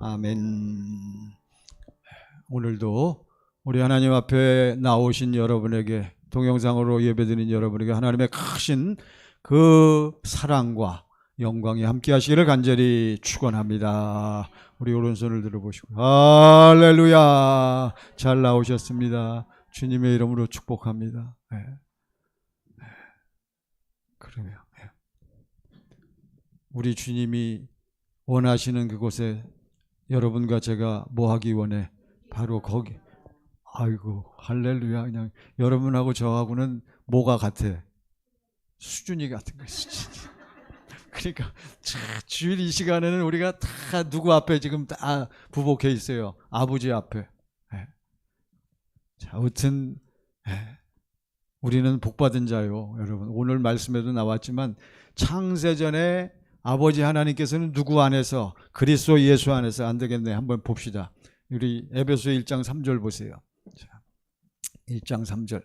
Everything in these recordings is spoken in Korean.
아멘. 오늘도 우리 하나님 앞에 나오신 여러분에게, 동영상으로 예배드린 여러분에게 하나님의 크신 그 사랑과 영광이 함께 하시기를 간절히 축원합니다. 우리 오른손을 들어보시고 할렐루야. 잘 나오셨습니다. 주님의 이름으로 축복합니다. 네. 그러면 우리 주님이 원하시는 그곳에 여러분과 제가 뭐 하기 원해? 바로 거기. 아이고 할렐루야. 그냥 여러분하고 저하고는 뭐가 같아? 수준이 같은 거예요. 수준. 그러니까 주일 이 시간에는 우리가 다 누구 앞에 지금 다 부복해 있어요? 아버지 앞에. 자, 아무튼 우리는 복받은 자요. 여러분 오늘 말씀에도 나왔지만 창세전에 아버지 하나님께서는 누구 안에서? 그리스도 예수 안에서. 안 되겠네. 한번 봅시다. 우리 에베소 1장 3절 보세요. 자, 1장 3절.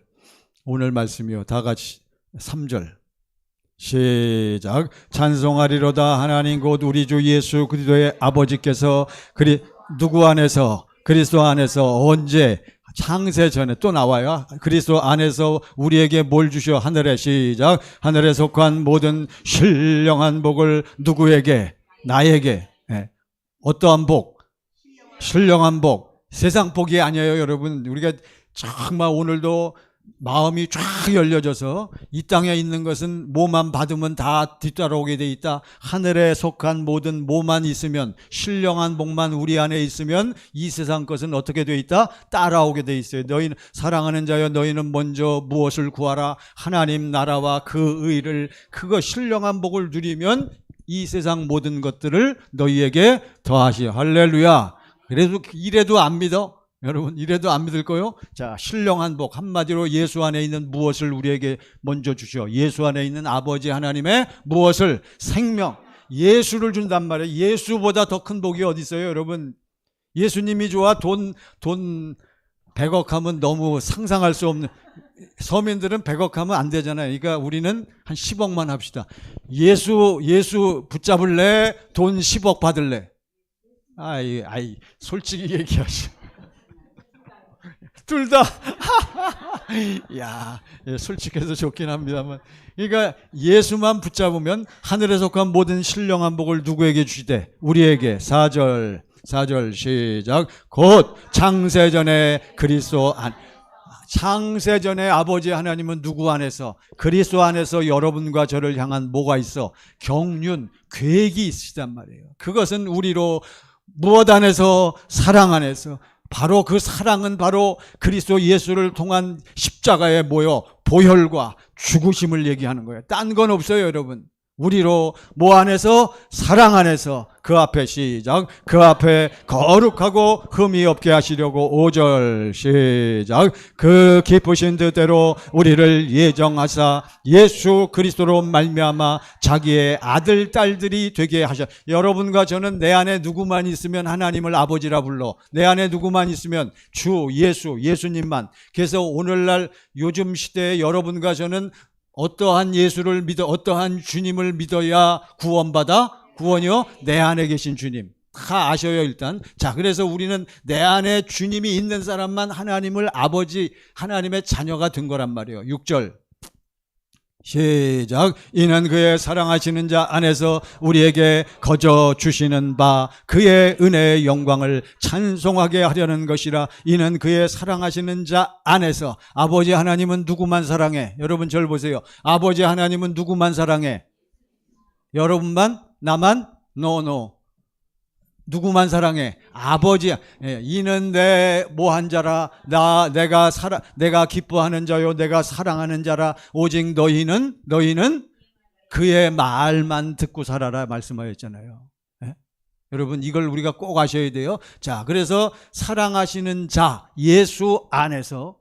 오늘 말씀이요. 다 같이 3절. 시작. 찬송하리로다 하나님 곧 우리 주 예수 그리스도의 아버지께서 누구 안에서? 그리스도 안에서. 언제? 창세전에. 또 나와요. 그리스도 안에서 우리에게 뭘 주셔? 하늘에. 시작. 하늘에 속한 모든 신령한 복을 누구에게? 나에게. 어떠한 복? 신령한 복. 세상 복이 아니에요 여러분. 우리가 정말 오늘도 마음이 쫙 열려져서 이 땅에 있는 것은 뭐만 받으면 다 뒤따라오게 돼 있다. 하늘에 속한 모든 뭐만 있으면, 신령한 복만 우리 안에 있으면 이 세상 것은 어떻게 돼 있다? 따라오게 돼 있어요. 너희는 사랑하는 자여 너희는 먼저 무엇을 구하라? 하나님 나라와 그 의를. 그거 신령한 복을 누리면 이 세상 모든 것들을 너희에게 더하시오. 할렐루야. 그래도 이래도 안 믿어? 여러분 이래도 안 믿을 거요? 자, 신령한 복. 한마디로 예수 안에 있는 무엇을 우리에게 먼저 주시오? 예수 안에 있는 아버지 하나님의 무엇을? 생명. 예수를 준단 말이에요. 예수보다 더 큰 복이 어디 있어요 여러분? 예수님이 좋아. 돈 100억 하면 너무 상상할 수 없는. 서민들은 100억 하면 안 되잖아요. 그러니까 우리는 한 10억만 합시다. 예수 붙잡을래? 돈 10억 받을래? 아이 솔직히 얘기하시오. 둘 다. 야, 솔직해서 좋긴 합니다만. 그러니까 예수만 붙잡으면 하늘에 속한 모든 신령한 복을 누구에게 주시되? 우리에게. 4절 시작. 곧 창세전에 그리스도 안. 창세전에 아버지 하나님은 누구 안에서? 그리스도 안에서 여러분과 저를 향한 뭐가 있어? 경륜, 계획이 있으시단 말이에요. 그것은 우리로 무엇 안에서? 사랑 안에서. 바로 그 사랑은 바로 그리스도 예수를 통한 십자가의 뭐요? 보혈과 죽으심을 얘기하는 거예요. 딴 건 없어요 여러분. 우리로 뭐 안에서? 사랑 안에서. 그 앞에. 시작. 그 앞에 거룩하고 흠이 없게 하시려고. 5절 시작. 그 기쁘신 뜻대로 우리를 예정하사 예수 그리스도로 말미암아 자기의 아들 딸들이 되게 하셨. 여러분과 저는 내 안에 누구만 있으면 하나님을 아버지라 불러. 내 안에 누구만 있으면 주 예수님만. 그래서 오늘날 요즘 시대에 여러분과 저는 어떠한 예수를 믿어, 어떠한 주님을 믿어야 구원받아? 구원이요? 내 안에 계신 주님. 다 아셔요 일단. 자, 그래서 우리는 내 안에 주님이 있는 사람만 하나님을 아버지, 하나님의 자녀가 된 거란 말이에요. 6절 시작. 이는 그의 사랑하시는 자 안에서 우리에게 거저 주시는 바 그의 은혜의 영광을 찬송하게 하려는 것이라. 이는 그의 사랑하시는 자 안에서. 아버지 하나님은 누구만 사랑해? 여러분 절 보세요. 아버지 하나님은 누구만 사랑해? 여러분만? 나만? 노. 누구만 사랑해? 아버지. 이는 내 뭐한 자라. 내가 기뻐하는 자요 내가 사랑하는 자라. 오직 너희는 그의 말만 듣고 살아라 말씀하였잖아요. 여러분 이걸 우리가 꼭 아셔야 돼요. 자, 그래서 사랑하시는 자 예수 안에서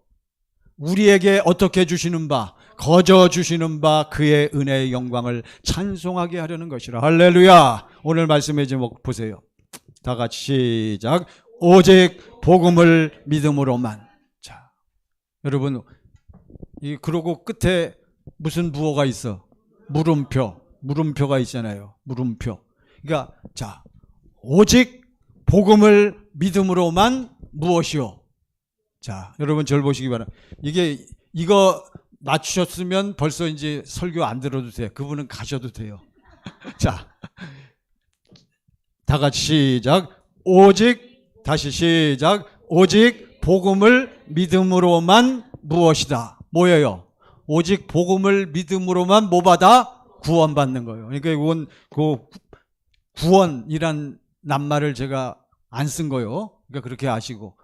우리에게 어떻게 주시는 바? 거저 주시는 바 그의 은혜의 영광을 찬송하게 하려는 것이라. 할렐루야. 오늘 말씀의 제목 보세요. 다 같이 시작. 오직 복음을 믿음으로만. 자, 여러분 그러고 끝에 무슨 부호가 있어? 물음표가 있잖아요. 물음표. 그러니까 자, 오직 복음을 믿음으로만 무엇이요? 자, 여러분 절 보시기 바랍니다. 이거 맞추셨으면 벌써 이제 설교 안 들어도 돼요. 그분은 가셔도 돼요. 자, 다 같이 시작. 다시 시작. 오직 복음을 믿음으로만 무엇이다. 뭐예요? 오직 복음을 믿음으로만 뭐 받아? 구원받는 거예요. 그러니까 이건 그 구원이란 낱말을 제가 안 쓴 거예요. 그러니까 그렇게 아시고.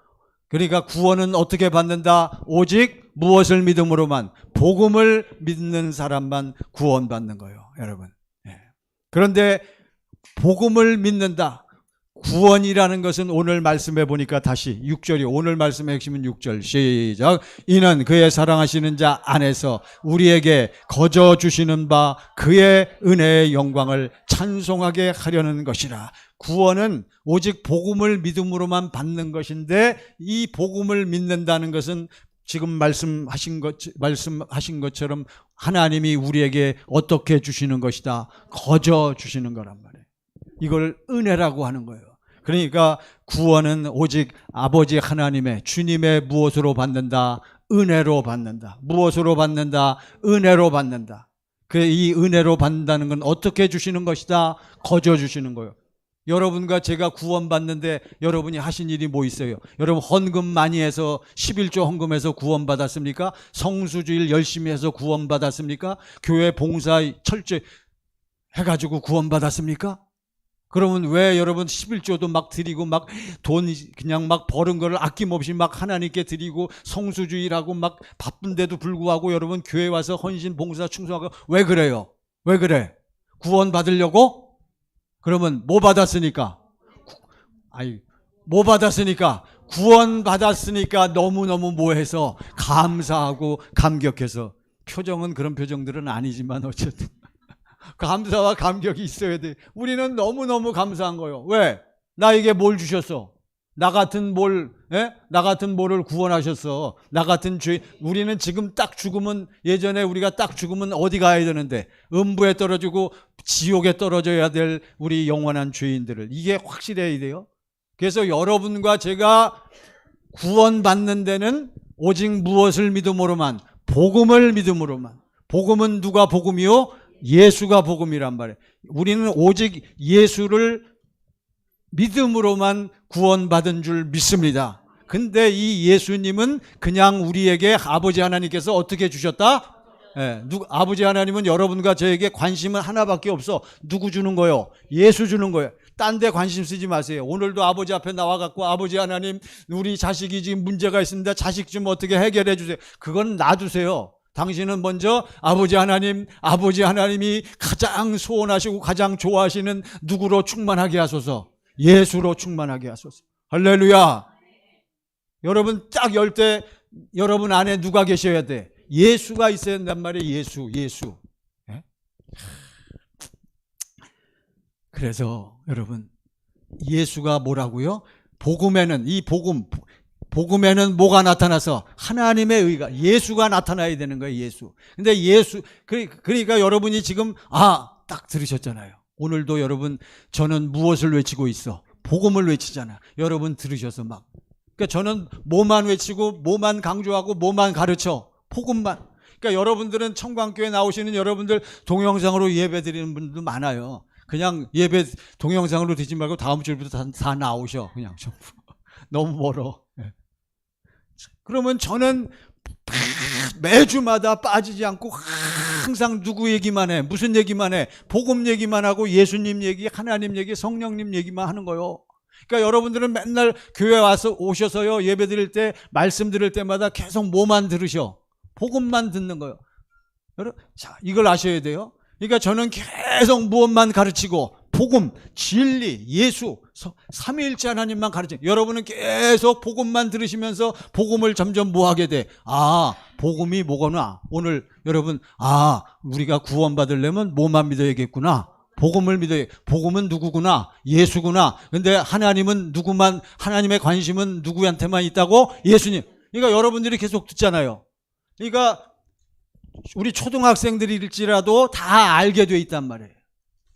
그러니까 구원은 어떻게 받는다? 오직 무엇을 믿음으로만? 복음을 믿는 사람만 구원받는 거예요, 여러분. 그런데 복음을 믿는다. 구원이라는 것은 오늘 말씀해 보니까 다시 6절이 오늘 말씀의 핵심은 6절 시작. 이는 그의 사랑하시는 자 안에서 우리에게 거저 주시는 바 그의 은혜의 영광을 찬송하게 하려는 것이라. 구원은 오직 복음을 믿음으로만 받는 것인데 이 복음을 믿는다는 것은 지금 말씀하신 것처럼 하나님이 우리에게 어떻게 주시는 것이다. 거저 주시는 거란 말이에요. 이걸 은혜라고 하는 거예요. 그러니까 구원은 오직 아버지 하나님의 주님의 무엇으로 받는다? 은혜로 받는다. 무엇으로 받는다? 은혜로 받는다. 이 은혜로 받는다는 건 어떻게 주시는 것이다? 거저 주시는 거예요. 여러분과 제가 구원받는데 여러분이 하신 일이 뭐 있어요? 여러분 헌금 많이 해서 11조 헌금해서 구원받았습니까? 성수주일 열심히 해서 구원받았습니까? 교회 봉사 철저히 해가지고 구원받았습니까? 그러면 왜 여러분 11조도 막 드리고 막 돈 그냥 막 버는 거를 아낌없이 막 하나님께 드리고 성수주일하고 막 바쁜데도 불구하고 여러분 교회 와서 헌신 봉사 충성하고 왜 그래요? 왜 그래? 구원 받으려고? 그러면 뭐 받았으니까? 뭐 받았으니까? 구원 받았으니까 너무너무 뭐해서 감사하고 감격해서. 표정은 그런 표정들은 아니지만 어쨌든 감사와 감격이 있어야 돼. 우리는 너무너무 감사한 거예요. 왜? 나에게 뭘 주셨어? 나 같은 모를 구원하셨어. 나 같은 죄. 우리는 지금 딱 죽으면, 예전에 우리가 딱 죽으면 어디 가야 되는데 음부에 떨어지고 지옥에 떨어져야 될 우리 영원한 죄인들을. 이게 확실해야 돼요. 그래서 여러분과 제가 구원받는 데는 오직 무엇을 믿음으로만? 복음을 믿음으로만. 복음은 누가 복음이요? 예수가 복음이란 말이에요. 우리는 오직 예수를 믿음으로만 구원받은 줄 믿습니다. 근데 이 예수님은 그냥 우리에게 아버지 하나님께서 어떻게 주셨다? 아버지 하나님은 여러분과 저에게 관심은 하나밖에 없어. 누구 주는 거요? 예수 주는 거예요. 딴 데 관심 쓰지 마세요. 오늘도 아버지 앞에 나와갖고 아버지 하나님, 우리 자식이 지금 문제가 있습니다. 자식 좀 어떻게 해결해 주세요. 그건 놔두세요. 당신은 먼저 아버지 하나님이 가장 소원하시고 가장 좋아하시는 누구로 충만하게 하소서? 예수로 충만하게 하소서. 할렐루야. 여러분 딱 열 때 여러분 안에 누가 계셔야 돼? 예수가 있어야 된단 말이에요. 예수. 네? 그래서 여러분 예수가 뭐라고요? 복음에는 복음에는 뭐가 나타나서? 하나님의 의가, 예수가 나타나야 되는 거예요. 예수. 근데 그러니까 여러분이 지금 딱 들으셨잖아요. 오늘도 여러분 저는 무엇을 외치고 있어? 복음을 외치잖아. 여러분 들으셔서 막. 그러니까 저는 뭐만 외치고 뭐만 강조하고 뭐만 가르쳐? 복음만. 그러니까 여러분들은 청광교회 나오시는 여러분들 동영상으로 예배 드리는 분들도 많아요. 그냥 예배 동영상으로 드리지 말고 다음 주부터 다 나오셔. 그냥 전부. 너무 멀어. 그러면 저는 매주마다 빠지지 않고 항상 누구 얘기만 해? 무슨 얘기만 해? 복음 얘기만 하고 예수님 얘기, 하나님 얘기, 성령님 얘기만 하는 거요. 그러니까 여러분들은 맨날 교회 와서 오셔서요, 예배 드릴 때, 말씀 드릴 때마다 계속 뭐만 들으셔? 복음만 듣는 거예요. 여러분, 자, 이걸 아셔야 돼요. 그러니까 저는 계속 무엇만 가르치고 복음, 진리, 예수, 삼위일체 하나님만 가르쳐요. 여러분은 계속 복음만 들으시면서 복음을 점점 뭐 하게 돼? 복음이 뭐구나. 오늘 여러분, 우리가 구원받으려면 뭐만 믿어야겠구나. 복음을 믿어야. 복음은 누구구나? 예수구나. 근데 하나님은 누구만, 하나님의 관심은 누구한테만 있다고? 예수님. 그러니까 여러분들이 계속 듣잖아요. 그러니까 우리 초등학생들일지라도 다 알게 돼 있단 말이에요.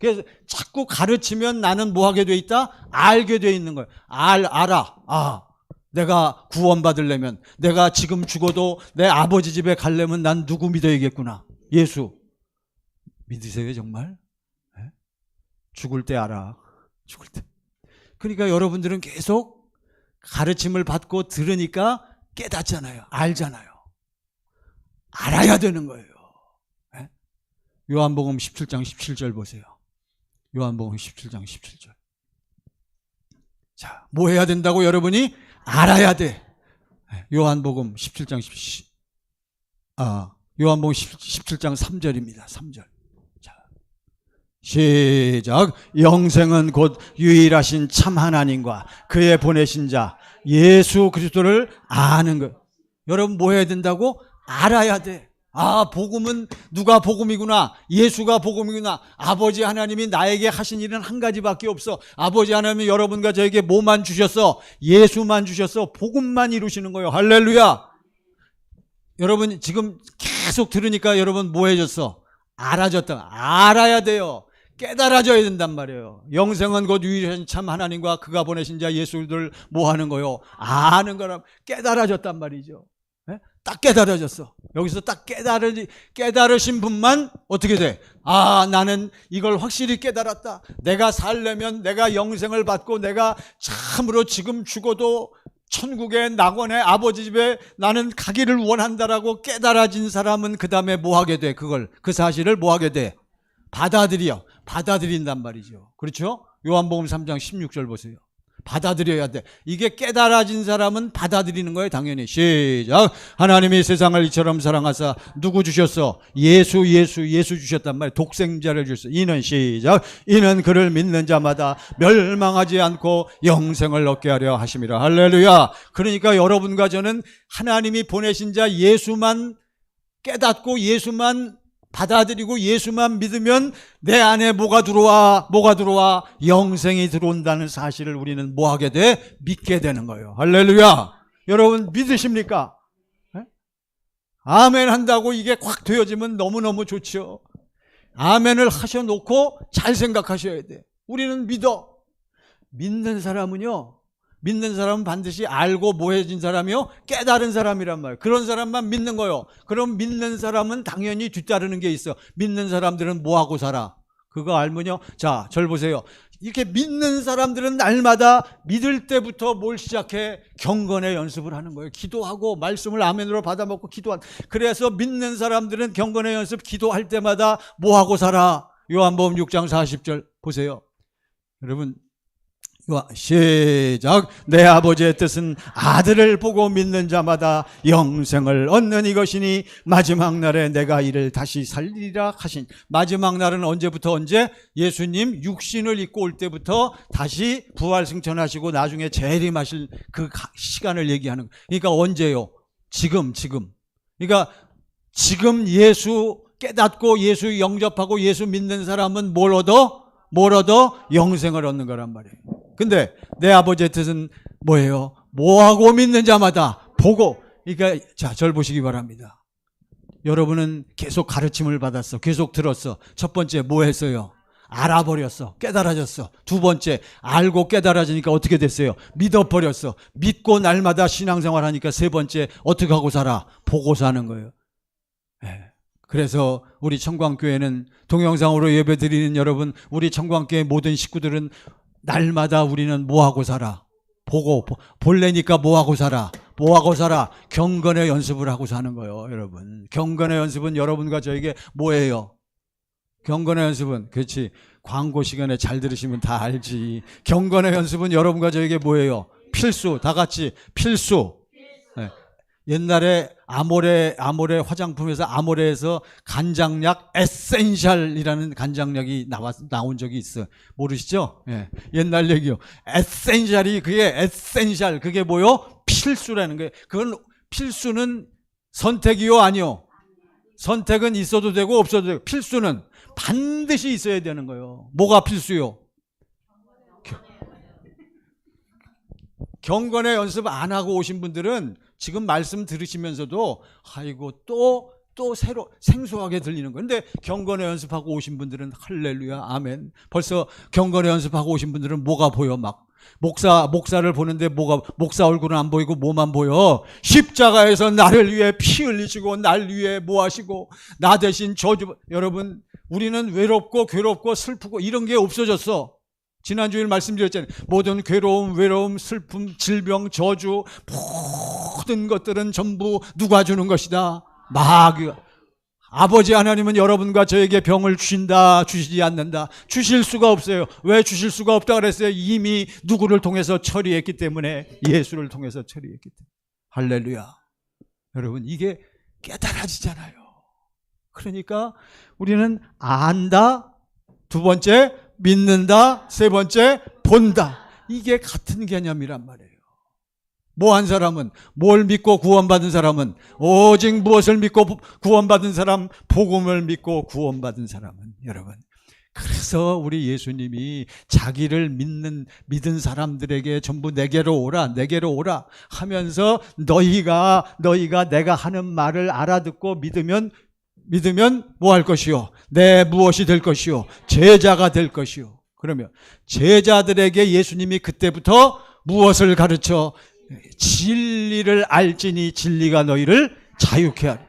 그래서 자꾸 가르치면 나는 뭐 하게 돼 있다? 알게 돼 있는 거예요. 알아. 내가 구원받으려면, 내가 지금 죽어도 내 아버지 집에 가려면 난 누구 믿어야겠구나. 예수. 믿으세요, 정말? 네? 죽을 때 알아. 죽을 때. 그러니까 여러분들은 계속 가르침을 받고 들으니까 깨닫잖아요. 알잖아요. 알아야 되는 거예요. 네? 요한복음 17장 17절 보세요. 요한복음 17장 17절. 자, 뭐 해야 된다고 여러분이? 알아야 돼. 요한복음 17장 17장 3절입니다. 3절. 자, 시작. 영생은 곧 유일하신 참 하나님과 그의 보내신 자 예수 그리스도를 아는 것. 여러분 뭐 해야 된다고? 알아야 돼. 복음은 누가 복음이구나. 예수가 복음이구나. 아버지 하나님이 나에게 하신 일은 한 가지밖에 없어. 아버지 하나님이 여러분과 저에게 뭐만 주셨어? 예수만 주셨어. 복음만 이루시는 거예요. 할렐루야. 여러분 지금 계속 들으니까 여러분 뭐 해졌어? 알아졌다. 알아야 돼요. 깨달아져야 된단 말이에요. 영생은 곧 유일하신 참 하나님과 그가 보내신 자 예수를 뭐 하는 거요? 아는 거라 깨달아졌단 말이죠. 딱 깨달아졌어. 여기서 딱 깨달으신 분만 어떻게 돼? 나는 이걸 확실히 깨달았다. 내가 살려면 내가 영생을 받고 내가 참으로 지금 죽어도 천국의 낙원의 아버지 집에 나는 가기를 원한다라고 깨달아진 사람은 그 다음에 뭐 하게 돼? 그 사실을 뭐 하게 돼? 받아들인단 말이죠. 그렇죠? 요한복음 3장 16절 보세요. 받아들여야 돼. 이게 깨달아진 사람은 받아들이는 거예요. 당연히. 시작. 하나님이 세상을 이처럼 사랑하사 누구 주셨어? 예수 주셨단 말이에요. 독생자를 주셨어. 이는 시작. 이는 그를 믿는 자마다 멸망하지 않고 영생을 얻게 하려 하심이라. 할렐루야. 그러니까 여러분과 저는 하나님이 보내신 자 예수만 깨닫고 예수만 받아들이고 예수만 믿으면 내 안에 뭐가 들어와? 영생이 들어온다는 사실을 우리는 뭐 하게 돼? 믿게 되는 거예요. 할렐루야. 여러분 믿으십니까? 네? 아멘 한다고 이게 확 되어지면 너무너무 좋죠. 아멘을 하셔놓고 잘 생각하셔야 돼. 우리는 믿는 사람은 반드시 알고 뭐해진 사람이요? 깨달은 사람이란 말이에요. 그런 사람만 믿는 거요. 그럼 믿는 사람은 당연히 뒤따르는 게 있어. 믿는 사람들은 뭐하고 살아? 그거 알면요. 자, 절 보세요. 이렇게 믿는 사람들은 날마다 믿을 때부터 뭘 시작해? 경건의 연습을 하는 거예요. 기도하고 말씀을 아멘으로 받아먹고 그래서 믿는 사람들은 경건의 연습 기도할 때마다 뭐하고 살아? 요한복음 6장 40절 보세요. 여러분 시작. 내 아버지의 뜻은 아들을 보고 믿는 자마다 영생을 얻는 이것이니 마지막 날에 내가 이를 다시 살리리라 하신. 마지막 날은 언제부터 언제? 예수님 육신을 입고 올 때부터 다시 부활 승천하시고 나중에 재림하실 그 시간을 얘기하는 거예요. 그러니까 언제요? 지금. 그러니까 지금 예수 깨닫고 예수 영접하고 예수 믿는 사람은 뭘 얻어? 영생을 얻는 거란 말이에요. 근데 내 아버지의 뜻은 뭐예요? 뭐하고 믿는 자마다 보고. 그러니까 자, 절 보시기 바랍니다. 여러분은 계속 가르침을 받았어. 계속 들었어. 첫 번째 뭐 했어요? 알아버렸어. 깨달아졌어. 두 번째 알고 깨달아지니까 어떻게 됐어요? 믿어버렸어. 믿고 날마다 신앙생활 하니까 세 번째 어떻게 하고 살아? 보고 사는 거예요. 네. 그래서 우리 청광교회는 동영상으로 예배드리는 여러분, 우리 청광교회 모든 식구들은 날마다 우리는 뭐하고 살아? 볼래니까 뭐하고 살아? 경건의 연습을 하고 사는 거예요, 여러분. 경건의 연습은 여러분과 저에게 뭐예요? 경건의 연습은, 그렇지. 광고 시간에 잘 들으시면 다 알지. 경건의 연습은 여러분과 저에게 뭐예요? 필수. 다 같이 필수. 네. 옛날에 아모레 화장품에서 아모레에서 간장약 에센셜이라는 간장약이 나온 적이 있어. 모르시죠? 예. 옛날 얘기요. 그게 뭐요? 필수라는 거예요. 그건 필수는 선택이요, 아니요? 선택은 있어도 되고 없어도 되고, 필수는 반드시 있어야 되는 거예요. 뭐가 필수요? 경건의 연습 안 하고 오신 분들은 지금 말씀 들으시면서도 아이고 또 또 새로 생소하게 들리는 거예요. 근데 경건의 연습하고 오신 분들은 할렐루야 아멘. 벌써 경건의 연습하고 오신 분들은 뭐가 보여? 막 목사를 보는데 목사 얼굴은 안 보이고 뭐만 보여? 십자가에서 나를 위해 피 흘리시고 날 위해 뭐 하시고 나 대신 저주. 여러분, 우리는 외롭고 괴롭고 슬프고 이런 게 없어졌어. 지난주에 말씀드렸잖아요. 모든 괴로움, 외로움, 슬픔, 질병, 저주, 모든 것들은 전부 누가 주는 것이다? 마귀가. 아버지 하나님은 여러분과 저에게 병을 주신다, 주시지 않는다. 주실 수가 없어요. 왜 주실 수가 없다 그랬어요? 이미 누구를 통해서 처리했기 때문에, 예수를 통해서 처리했기 때문에. 할렐루야. 여러분, 이게 깨달아지잖아요. 그러니까 우리는 안다, 두 번째 믿는다, 세 번째 본다. 이게 같은 개념이란 말이에요. 뭐 한 사람은, 뭘 믿고 구원받은 사람은, 오직 무엇을 믿고 구원받은 사람, 복음을 믿고 구원받은 사람은. 여러분, 그래서 우리 예수님이 자기를 믿은 사람들에게 전부 내게로 오라 하면서 너희가 내가 하는 말을 알아듣고 믿으면 뭐 할 것이요? 내 무엇이 될 것이요? 제자가 될 것이요. 그러면 제자들에게 예수님이 그때부터 무엇을 가르쳐? 진리를 알지니 진리가 너희를 자유케 하리.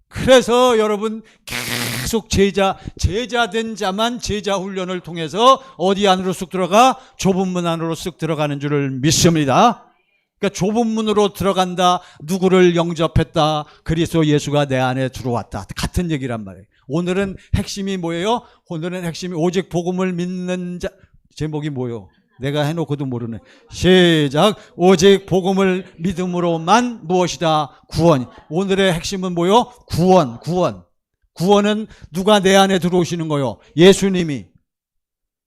그래서 여러분, 계속 제자된 자만 제자 훈련을 통해서 어디 안으로 쑥 들어가? 좁은 문 안으로 쑥 들어가는 줄을 믿습니다. 그러니까 좁은 문으로 들어간다. 누구를 영접했다. 그리스도 예수가 내 안에 들어왔다. 같은 얘기란 말이에요. 오늘은 핵심이 뭐예요? 오늘은 핵심이 오직 복음을 믿는 자. 제목이 뭐예요? 내가 해놓고도 모르네. 시작. 오직 복음을 믿음으로만 무엇이다? 구원. 오늘의 핵심은 뭐예요? 구원. 구원은 누가 내 안에 들어오시는 거예요? 예수님이.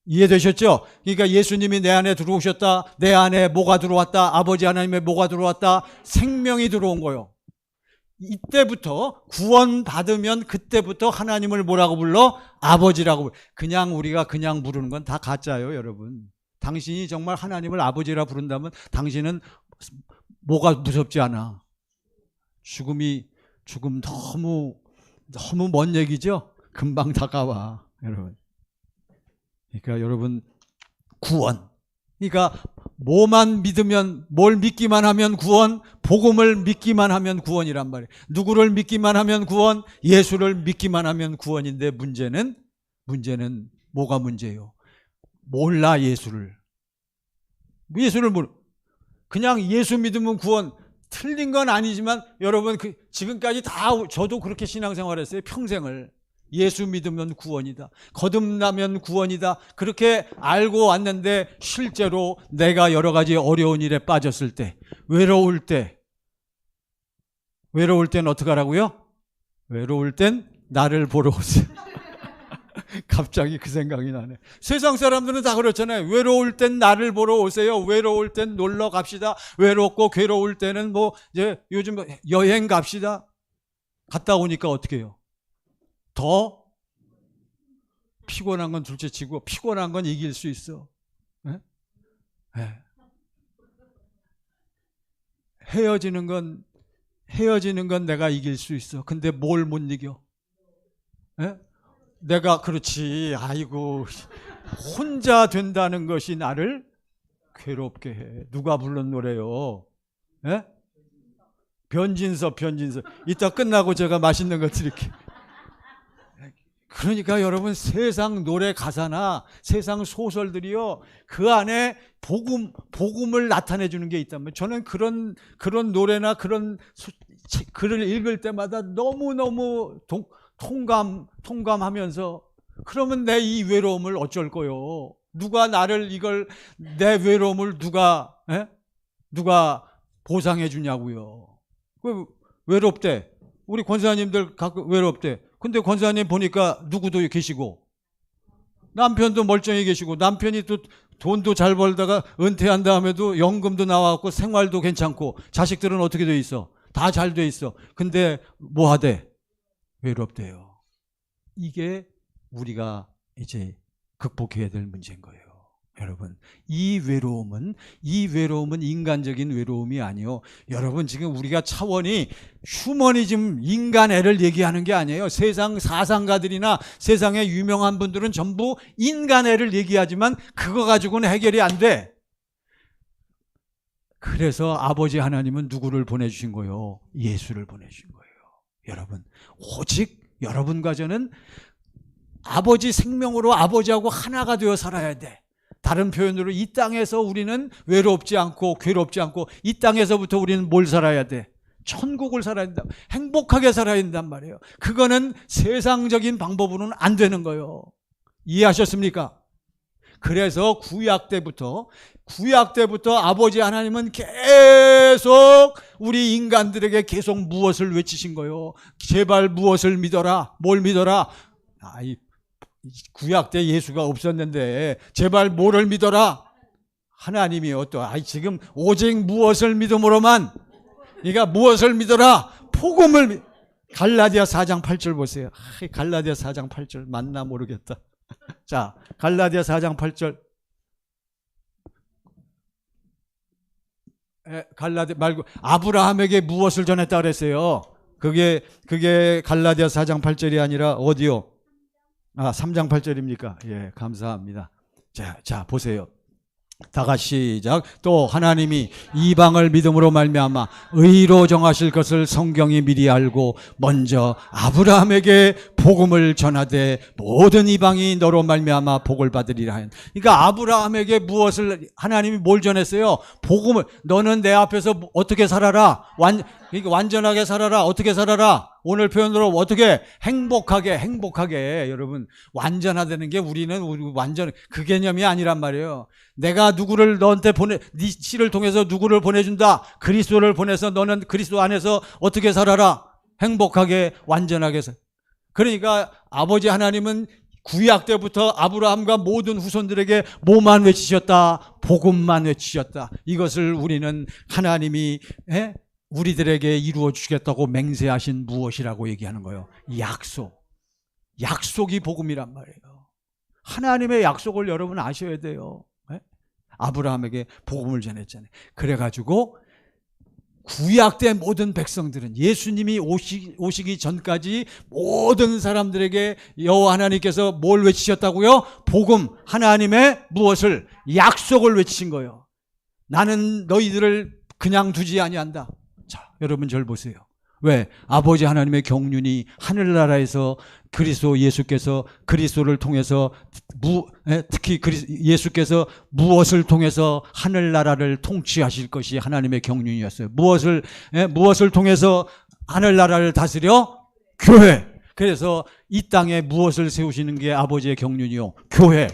이해되셨죠? 그러니까 예수님이 내 안에 들어오셨다. 내 안에 뭐가 들어왔다? 아버지 하나님의 뭐가 들어왔다? 생명이 들어온 거예요. 이때부터 구원 받으면 그때부터 하나님을 뭐라고 불러? 아버지라고. 그냥 우리가 그냥 부르는 건 다 가짜예요, 여러분. 당신이 정말 하나님을 아버지라 부른다면 당신은 뭐가 무섭지 않아. 죽음 너무 먼 얘기죠? 금방 다가와, 여러분. 그러니까 여러분, 구원. 그러니까 뭐만 믿으면, 뭘 믿기만 하면 구원, 복음을 믿기만 하면 구원이란 말이에요. 누구를 믿기만 하면 구원, 예수를 믿기만 하면 구원인데 문제는 뭐가 문제예요? 몰라, 예수를 그냥 예수 믿으면 구원. 틀린 건 아니지만 여러분, 지금까지 다 저도 그렇게 신앙생활했어요. 평생을. 예수 믿으면 구원이다, 거듭나면 구원이다, 그렇게 알고 왔는데 실제로 내가 여러 가지 어려운 일에 빠졌을 때, 외로울 땐 어떻게 하라고요? 외로울 땐 나를 보러 오세요. 갑자기 그 생각이 나네. 세상 사람들은 다 그렇잖아요. 외로울 땐 나를 보러 오세요. 외로울 땐 놀러 갑시다. 외롭고 괴로울 때는 이제 요즘 여행 갑시다. 갔다 오니까 어떻게 해요? 더 피곤한 건 둘째치고 피곤한 건 이길 수 있어. 네? 네. 헤어지는 건 내가 이길 수 있어. 근데 뭘 못 이겨? 네? 내가 그렇지. 아이고, 혼자 된다는 것이 나를 괴롭게 해. 누가 부른 노래요? 네? 변진섭. 이따 끝나고 제가 맛있는 거 드릴게요. 그러니까 여러분, 세상 노래 가사나 세상 소설들이요, 그 안에 복음을 나타내 주는 게 있다면, 저는 그런 노래나 그런 글을 읽을 때마다 너무너무 통감하면서, 그러면 내 이 외로움을 어쩔 거요? 누가 내 외로움을 누가 보상해 주냐고요? 외롭대. 우리 권사님들 가끔 외롭대. 근데 권사님 보니까 누구도 계시고, 남편도 멀쩡히 계시고, 남편이 또 돈도 잘 벌다가 은퇴한 다음에도 연금도 나와갖고 생활도 괜찮고, 자식들은 어떻게 돼 있어? 다 잘 돼 있어. 근데 뭐 하대? 외롭대요. 이게 우리가 이제 극복해야 될 문제인 거예요. 여러분, 이 외로움은 인간적인 외로움이 아니요. 여러분, 지금 우리가 차원이 휴머니즘, 인간애를 얘기하는 게 아니에요. 세상 사상가들이나 세상의 유명한 분들은 전부 인간애를 얘기하지만 그거 가지고는 해결이 안 돼. 그래서 아버지 하나님은 누구를 보내주신 거예요? 예수를 보내주신 거예요. 여러분, 오직 여러분과 저는 아버지 생명으로 아버지하고 하나가 되어 살아야 돼. 다른 표현으로 이 땅에서 우리는 외롭지 않고 괴롭지 않고 이 땅에서부터 우리는 뭘 살아야 돼? 천국을 살아야 된다. 행복하게 살아야 된단 말이에요. 그거는 세상적인 방법으로는 안 되는 거예요. 이해하셨습니까? 그래서 구약 때부터 아버지 하나님은 계속 우리 인간들에게 계속 무엇을 외치신 거예요? 제발 무엇을 믿어라. 뭘 믿어라? 구약 때 예수가 없었는데 제발 뭐를 믿어라? 하나님이요. 또 지금 오직 무엇을 믿음으로만, 그러니까 무엇을 믿어라? 복음을 갈라디아 4장 8절 보세요. 갈라디아 4장 8절 맞나 모르겠다. 자, 갈라디아 4장 8절. 갈라디아 말고 아브라함에게 무엇을 전했다 그랬어요? 그게 갈라디아 4장 8절이 아니라 어디요? 3장 8절입니까? 예, 감사합니다. 자, 보세요. 다 같이 시작. 또 하나님이 이방을 믿음으로 말미암아 의로 정하실 것을 성경이 미리 알고 먼저 아브라함에게 복음을 전하되 모든 이방이 너로 말미암아 복을 받으리라 하였. 그러니까 아브라함에게 무엇을 하나님이 뭘 전했어요? 복음을. 너는 내 앞에서 어떻게 살아라? 그러니까 완전하게 살아라. 어떻게 살아라? 오늘 표현으로 어떻게 행복하게 여러분, 완전하다는 게 우리는 완전 그 개념이 아니란 말이에요. 내가 누구를 너한테 네 씨를 통해서 누구를 보내준다. 그리스도를 보내서 너는 그리스도 안에서 어떻게 살아라? 행복하게 완전하게 그러니까 아버지 하나님은 구약 때부터 아브라함과 모든 후손들에게 뭐만 외치셨다? 복음만 외치셨다. 이것을 우리는 하나님이 우리들에게 이루어 주시겠다고 맹세하신 무엇이라고 얘기하는 거예요? 약속이 복음이란 말이에요. 하나님의 약속을 여러분 아셔야 돼요. 아브라함에게 복음을 전했잖아요. 그래가지고 구약 때 모든 백성들은 예수님이 오시기 전까지 모든 사람들에게 여호와 하나님께서 뭘 외치셨다고요? 복음, 하나님의 무엇을? 약속을 외치신 거예요. 나는 너희들을 그냥 두지 아니한다. 자, 여러분 절 보세요. 왜? 아버지 하나님의 경륜이 하늘나라에서 그리스도 예수께서 그리스도를 통해서 특히 예수께서 무엇을 통해서 하늘나라를 통치하실 것이 하나님의 경륜이었어요. 무엇을 통해서 하늘나라를 다스려? 교회. 그래서 이 땅에 무엇을 세우시는 게 아버지의 경륜이요? 교회.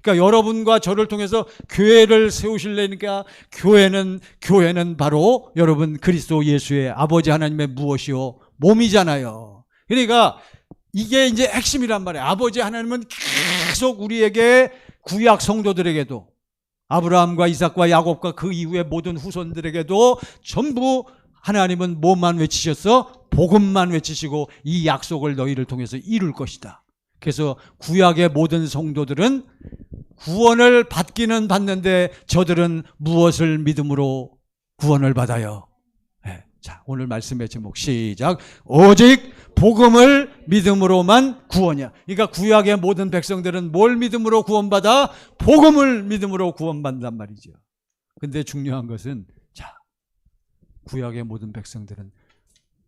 그러니까 여러분과 저를 통해서 교회를 세우시려니까 교회는 바로 여러분 그리스도 예수의 아버지 하나님의 무엇이요? 몸이잖아요. 그러니까 이게 이제 핵심이란 말이에요. 아버지 하나님은 계속 우리에게 구약 성도들에게도 아브라함과 이삭과 야곱과 그 이후의 모든 후손들에게도 전부 하나님은 뭐만 외치셨어? 복음만 외치시고 이 약속을 너희를 통해서 이룰 것이다. 그래서 구약의 모든 성도들은 구원을 받기는 받는데 저들은 무엇을 믿음으로 구원을 받아요? 자, 오늘 말씀의 제목 시작. 오직 복음을 믿음으로만 구원이야. 그러니까 구약의 모든 백성들은 뭘 믿음으로 구원받아? 복음을 믿음으로 구원받는단 말이죠. 근데 중요한 것은 자, 구약의 모든 백성들은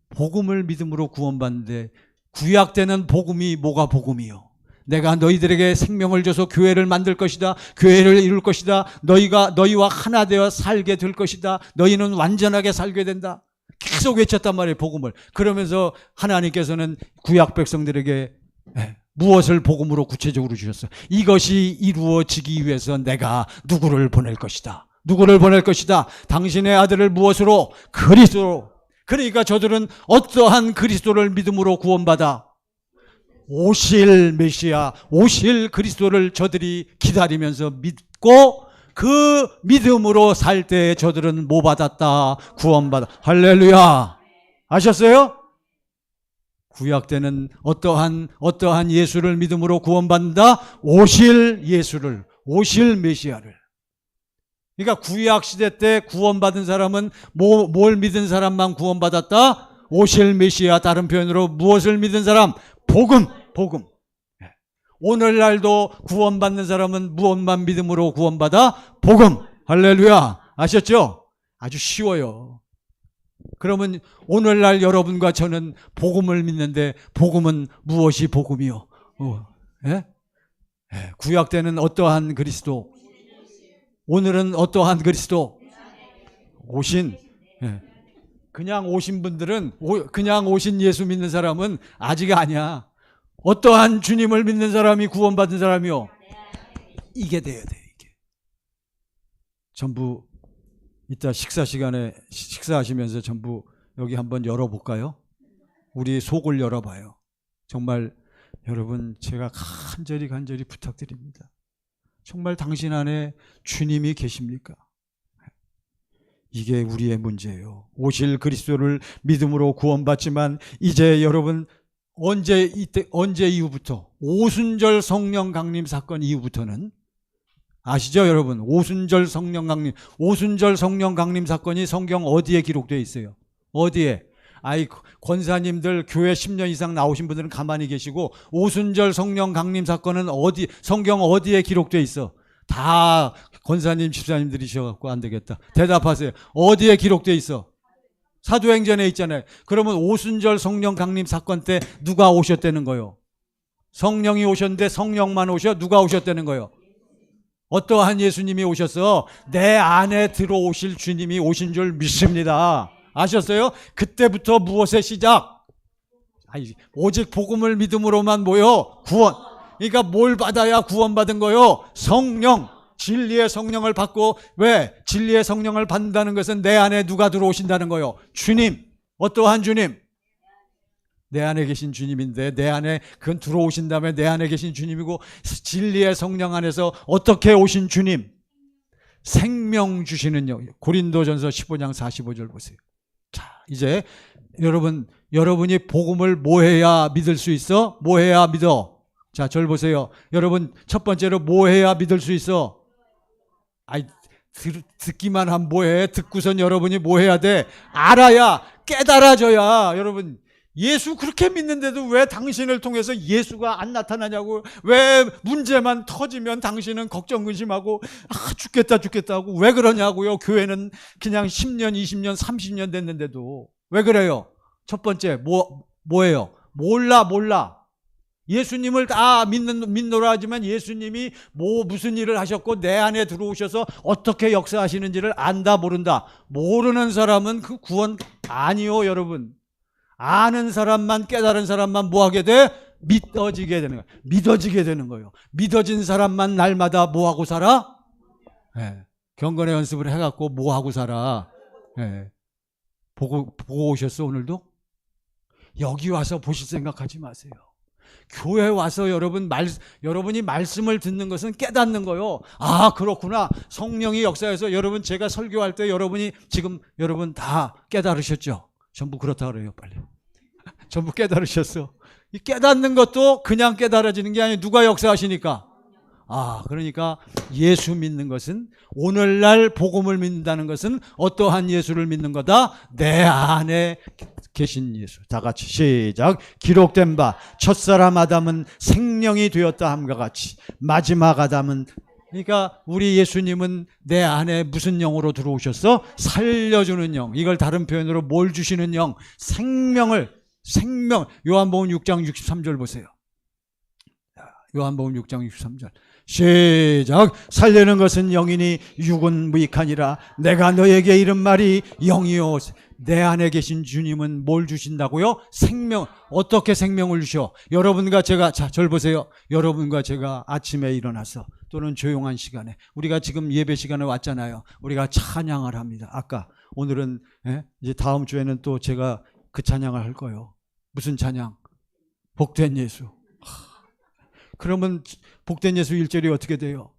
복음을 믿음으로 구원받는데 구약 때는 복음이 뭐가 복음이요? 내가 너희들에게 생명을 줘서 교회를 만들 것이다. 교회를 이룰 것이다. 너희와 하나 되어 살게 될 것이다. 너희는 완전하게 살게 된다. 계속 외쳤단 말이에요, 복음을. 그러면서 하나님께서는 구약 백성들에게 무엇을 복음으로 구체적으로 주셨어요? 이것이 이루어지기 위해서 내가 누구를 보낼 것이다. 당신의 아들을 무엇으로? 그리스도로. 그러니까 저들은 어떠한 그리스도를 믿음으로 구원받아? 오실 메시아, 오실 그리스도를 저들이 기다리면서 믿고 그 믿음으로 살 때 저들은 뭐 받았다? 구원받아. 할렐루야. 아셨어요? 구약 때는 어떠한 예수를 믿음으로 구원받는다? 오실 예수를. 오실 메시아를. 그러니까 구약 시대 때 구원받은 사람은 뭘 믿은 사람만 구원받았다? 오실 메시아. 다른 표현으로 무엇을 믿은 사람? 복음. 오늘날도 구원받는 사람은 무엇만 믿음으로 구원받아? 복음. 할렐루야. 아셨죠? 아주 쉬워요. 그러면 오늘날 여러분과 저는 복음을 믿는데 복음은 무엇이 복음이요? 예? 구약 때는 어떠한 그리스도? 오늘은 어떠한 그리스도? 오신. 그냥 오신 분들은, 그냥 오신 예수 믿는 사람은 아직 아니야. 어떠한 주님을 믿는 사람이 구원받은 사람이요? 이게 돼야 돼, 이게. 전부 이따 식사 시간에 식사하시면서 전부 여기 한번 열어볼까요? 우리 속을 열어봐요. 정말 여러분, 제가 간절히 부탁드립니다. 정말 당신 안에 주님이 계십니까? 이게 우리의 문제예요. 오실 그리스도를 믿음으로 구원받지만 이제 여러분, 언제 이후부터? 오순절 성령 강림 사건 이후부터는 아시죠, 여러분? 오순절 성령 강림 사건이 성경 어디에 기록되어 있어요? 어디에? 권사님들 교회 10년 이상 나오신 분들은 가만히 계시고, 오순절 성령 강림 사건은 성경 어디에 기록되어 있어? 다 권사님, 집사님들이셔갖고 안 되겠다. 대답하세요. 어디에 기록되어 있어? 사도행전에 있잖아요. 그러면 오순절 성령 강림 사건 때 누가 오셨다는 거요? 성령이 오셨는데 성령만 오셔? 누가 오셨다는 거요? 어떠한 예수님이 오셨어? 내 안에 들어오실 주님이 오신 줄 믿습니다. 아셨어요? 그때부터 무엇의 시작? 오직 복음을 믿음으로만 뭐요? 구원. 그러니까 뭘 받아야 구원받은 거요? 성령. 진리의 성령을 받고, 왜? 진리의 성령을 받는다는 것은 내 안에 누가 들어오신다는 거요? 주님. 어떠한 주님? 내 안에 계신 주님인데, 내 안에 그건 들어오신 다음에 내 안에 계신 주님이고, 진리의 성령 안에서 어떻게 오신 주님? 생명 주시는 영. 고린도전서 15장 45절 보세요. 자, 이제 여러분이 복음을 뭐 해야 믿을 수 있어? 뭐 해야 믿어? 자, 절 보세요. 여러분, 첫 번째로 뭐 해야 믿을 수 있어? 듣기만 하면 뭐해? 듣고선 여러분이 뭐 해야 돼? 알아야, 깨달아져야. 여러분, 예수 그렇게 믿는데도 왜 당신을 통해서 예수가 안 나타나냐고. 왜 문제만 터지면 당신은 걱정 근심하고 죽겠다 하고. 왜 그러냐고요. 교회는 그냥 10년 20년 30년 됐는데도. 왜 그래요? 첫 번째 뭐예요? 몰라. 예수님을 다 믿노라 하지만 예수님이 무슨 일을 하셨고 내 안에 들어오셔서 어떻게 역사하시는지를 안다 모른다. 모르는 사람은 그 구원 아니요, 여러분. 아는 사람만, 깨달은 사람만 뭐하게 돼? 믿어지게 되는 거예요. 믿어진 사람만 날마다 뭐하고 살아? 경건의 연습을 해갖고 뭐하고 살아? 보고 오셨어, 오늘도? 여기 와서 보실 생각하지 마세요. 교회 와서 여러분이 말씀을 듣는 것은 깨닫는 거요. 아, 그렇구나. 성령이 역사해서 여러분, 제가 설교할 때 여러분 다 깨달으셨죠? 전부 그렇다 그래요, 빨리. 전부 깨달으셨어. 이 깨닫는 것도 그냥 깨달아지는 게 아니에요. 누가 역사하시니까. 그러니까 예수 믿는 것은, 오늘날 복음을 믿는다는 것은 어떠한 예수를 믿는 거다? 내 안에 계신 예수. 다 같이 시작. 기록된 바 첫사람 아담은 생명이 되었다 함과 같이 마지막 아담은, 그러니까 우리 예수님은 내 안에 무슨 영으로 들어오셨어? 살려주는 영. 이걸 다른 표현으로 뭘 주시는 영? 생명. 요한복음 6장 63절 보세요. 요한복음 6장 63절. 시작. 살려는 것은 영이니 육은 무익하니라. 내가 너에게 이른 말이 영이요. 내 안에 계신 주님은 뭘 주신다고요? 생명. 어떻게 생명을 주셔? 여러분과 제가, 절 보세요. 여러분과 제가 아침에 일어나서 또는 조용한 시간에, 우리가 지금 예배 시간에 왔잖아요. 우리가 찬양을 합니다. 오늘은 이제 다음 주에는 또 제가 그 찬양을 할 거예요. 무슨 찬양? 복된 예수. 그러면 복된 예수 1절이 어떻게 돼요?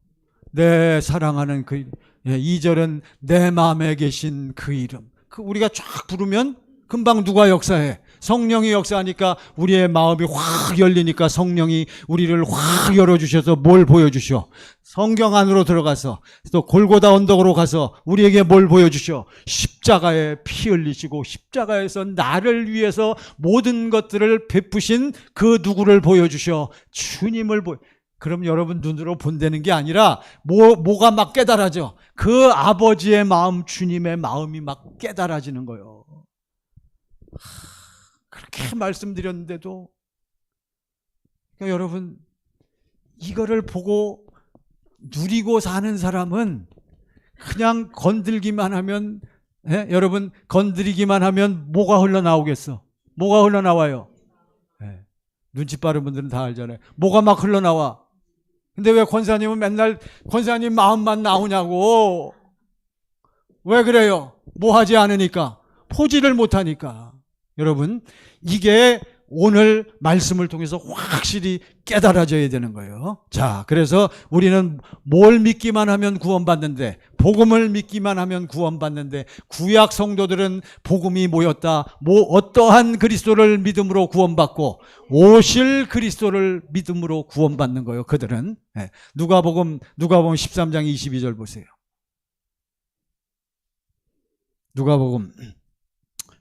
내 사랑하는 그 이름. 2절은 내 마음에 계신 그 이름. 우리가 쫙 부르면 금방 누가 역사해? 성령이 역사하니까 우리의 마음이 확 열리니까 성령이 우리를 확 열어주셔서 뭘 보여주셔? 성경 안으로 들어가서 또 골고다 언덕으로 가서 우리에게 뭘 보여주셔? 십자가에 피 흘리시고 십자가에서 나를 위해서 모든 것들을 베푸신 그 누구를 보여주셔? 주님을 그럼 여러분 눈으로 본다는 게 아니라 뭐가 막 깨달아져? 그 아버지의 마음, 주님의 마음이 막 깨달아지는 거예요. 그렇게 말씀드렸는데도 그러니까 여러분 이거를 보고 누리고 사는 사람은 그냥 건들기만 하면 여러분 건드리기만 하면 뭐가 흘러나오겠어? 뭐가 흘러나와요? 눈치 빠른 분들은 다 알잖아요. 뭐가 막 흘러나와. 근데 왜 권사님은 맨날 권사님 마음만 나오냐고. 왜 그래요? 뭐 하지 않으니까. 포기를 못하니까. 여러분 이게 오늘 말씀을 통해서 확실히 깨달아져야 되는 거예요. 자, 그래서 우리는 뭘 믿기만 하면 구원받는데, 복음을 믿기만 하면 구원받는데, 구약 성도들은 복음이 뭐였다? 어떠한 그리스도를 믿음으로 구원받고 오실 그리스도를 믿음으로 구원받는 거예요. 그들은. 누가복음 13장 22절 보세요. 누가복음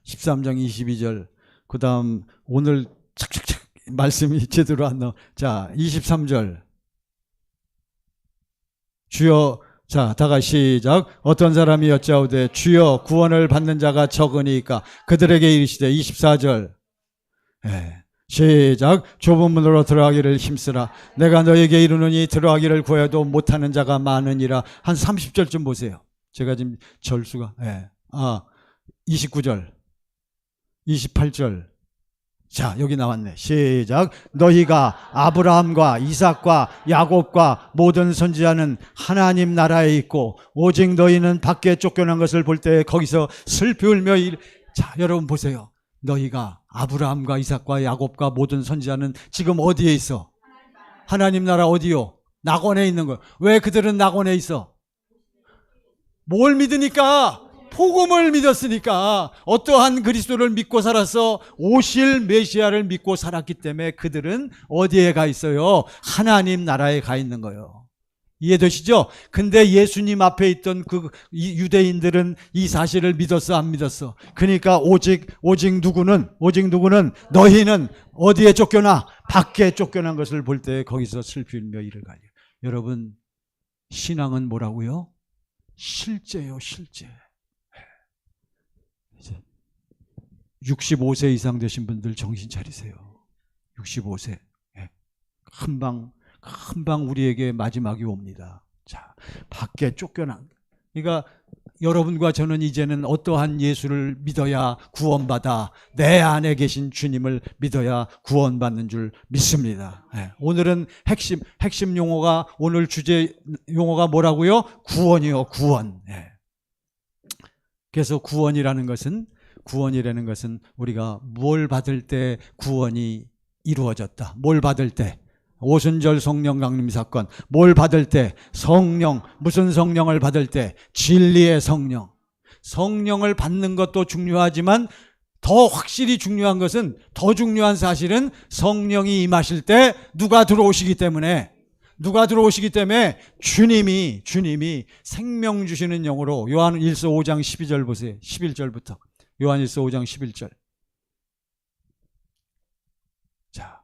13장 22절. 그 다음 오늘 착착착 말씀이 제대로 안 나와. 자, 23절. 주여, 자, 다 같이 시작. 어떤 사람이 여짜오되 주여 구원을 받는 자가 적으니까 그들에게 이르시되. 24절. 시작. 좁은 문으로 들어가기를 힘쓰라. 내가 너에게 이르노니 들어가기를 구해도 못하는 자가 많으니라. 한 30절쯤 보세요. 제가 지금 절수가 29절 28절. 자, 여기 나왔네. 시작. 너희가 아브라함과 이삭과 야곱과 모든 선지자는 하나님 나라에 있고 오직 너희는 밖에 쫓겨난 것을 볼 때 거기서 슬피 울며 자, 여러분 보세요. 너희가 아브라함과 이삭과 야곱과 모든 선지자는 지금 어디에 있어? 하나님 나라 어디요? 낙원에 있는 거예요. 왜 그들은 낙원에 있어? 뭘 믿으니까? 복음을 믿었으니까. 어떠한 그리스도를 믿고 살아서 오실 메시아를 믿고 살았기 때문에 그들은 어디에 가 있어요? 하나님 나라에 가 있는 거예요. 이해되시죠? 근데 예수님 앞에 있던 그 유대인들은 이 사실을 믿었어, 안 믿었어? 그러니까 오직 누구는 너희는 어디에 쫓겨나? 밖에 쫓겨난 것을 볼 때 거기서 슬피 울며 이를 가려. 여러분, 신앙은 뭐라고요? 실제요, 실제. 65세 이상 되신 분들 정신 차리세요. 65세. 금방 우리에게 마지막이 옵니다. 자, 밖에 쫓겨난. 그러니까 여러분과 저는 이제는 어떠한 예수를 믿어야 구원받아 내 안에 계신 주님을 믿어야 구원받는 줄 믿습니다. 오늘은 핵심 용어가 오늘 주제 용어가 뭐라고요? 구원이요, 구원. 그래서 구원이라는 것은 우리가 뭘 받을 때 구원이 이루어졌다. 뭘 받을 때? 오순절 성령 강림 사건. 뭘 받을 때? 성령. 무슨 성령을 받을 때? 진리의 성령. 성령을 받는 것도 중요하지만 더 확실히 중요한 것은, 더 중요한 사실은 성령이 임하실 때 누가 들어오시기 때문에 주님이 생명 주시는 영으로. 요한일서 5장 12절 보세요. 11절부터. 요한일서 5장 11절. 자,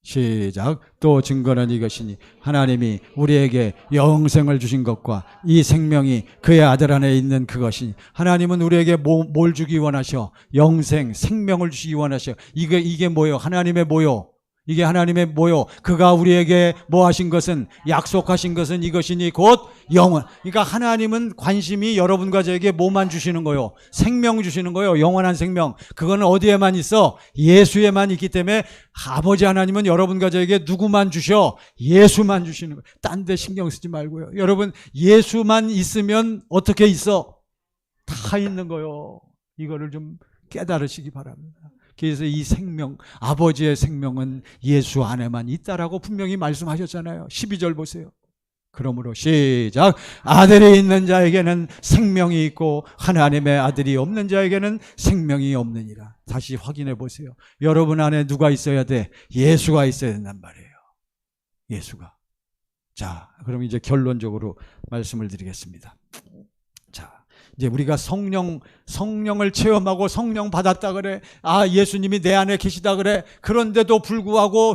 시작. 또 증거는 이것이니 하나님이 우리에게 영생을 주신 것과 이 생명이 그의 아들 안에 있는 그것이니. 하나님은 우리에게 뭘 주기 원하셔? 영생, 생명을 주시기 원하셔. 이게 뭐요? 하나님의 뭐요? 이게 하나님의 뭐요? 그가 우리에게 뭐 하신 것은, 약속하신 것은 이것이니 곧 영원. 그러니까 하나님은 관심이 여러분과 저에게 뭐만 주시는 거요? 생명 주시는 거요. 영원한 생명. 그거는 어디에만 있어? 예수에만 있기 때문에 아버지 하나님은 여러분과 저에게 누구만 주셔? 예수만 주시는 거예요. 딴 데 신경 쓰지 말고요. 여러분, 예수만 있으면 어떻게 있어? 다 있는 거요. 이거를 좀 깨달으시기 바랍니다. 그래서 이 생명, 아버지의 생명은 예수 안에만 있다라고 분명히 말씀하셨잖아요. 12절 보세요. 그러므로 시작. 아들이 있는 자에게는 생명이 있고 하나님의 아들이 없는 자에게는 생명이 없느니라. 다시 확인해 보세요. 여러분 안에 누가 있어야 돼? 예수가 있어야 된단 말이에요. 예수가. 자, 그럼 이제 결론적으로 말씀을 드리겠습니다. 자, 이제 우리가 성령을 체험하고 성령 받았다 그래. 아, 예수님이 내 안에 계시다 그래. 그런데도 불구하고